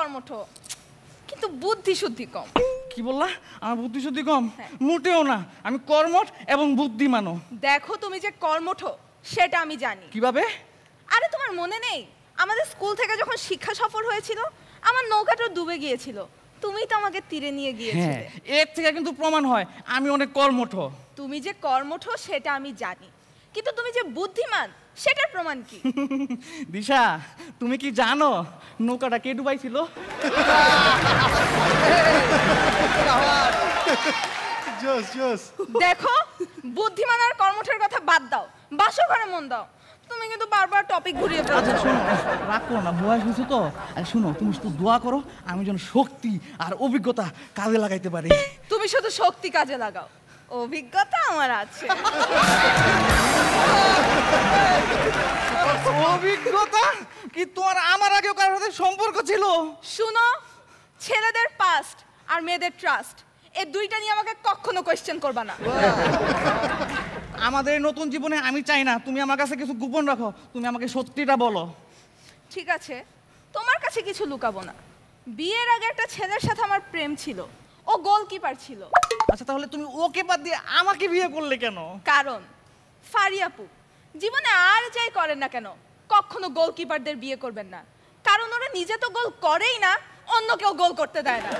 কর্মঠ, কিন্তু বুদ্ধি শুদ্ধি কম। কি বললা? আমার বুদ্ধি শুদ্ধি কম? মোটেও না, আমি কর্মঠ এবং বুদ্ধিমানও। দেখো তুমি যে কর্মঠ সেটা আমি জানি। কিভাবে? আরে তোমার মনে নেই আমাদের স্কুল থেকে যখন শিক্ষা সফর হয়েছিল আমার নৌকাটা ডুবে গিয়েছিল, তুমি তো আমাকে তীরে নিয়ে গিয়েছিলে। এর থেকে কিন্তু প্রমাণ হয় আমি অনেক কর্মঠ। তুমি যে কর্মঠ সেটা আমি জানি, কিন্তু তুমি যে বুদ্ধিমান সেটার প্রমাণ কি? দিশা, তুমি কি জানো নৌকাটা কে ডুবাইছিল? দেখো, বুদ্ধিমান আর কর্মঠের কথা বাদ দাও, বাসর ঘরে মন দাও। তুমি কিন্তু বারবার টপিক ঘুরিয়ে ফেলছো। আচ্ছা শোনো, রাগ করো না, বয়স হয়েছে তো। আর শোনো, তুমি শুধু দোয়া করো আমি যেন শক্তি আর অভিজ্ঞতা কাজে লাগাইতে পারি। তুমি শুধু শক্তি কাজে লাগাও, অভিজ্ঞতা আমার আছে। অভিজ্ঞতা কি তোমার আমার আগেও কারোর সাথে সম্পর্ক ছিল? শুনো, ছেলেদের পাস্ট আর মেয়েদের ট্রাস্ট এই দুইটা নিয়ে আমাকে কখনো কোয়েশ্চেন করবা না। আমাদের নতুন জীবনে আমি চাই না তুমি আমার কাছে কিছু গোপন রাখো, তুমি আমাকে সত্যিটা বলো। ঠিক আছে, তোমার কাছে কিছু লুকাবো না। বিয়ের আগে একটা ছেলের সাথে আমার প্রেম ছিল, ও গোলকিপার ছিল। আচ্ছা তাহলে তুমি ওকে বাদ দিয়ে আমাকে বিয়ে করলে কেন? কারণ ফারিয়াপু জীবনে আর যাই করেন না কেন কখনো গোলকিপারদের বিয়ে করবেন না, কারণ ওরা নিজে তো গোল করেই না, অন্য কেউ গোল করতে দেয় না।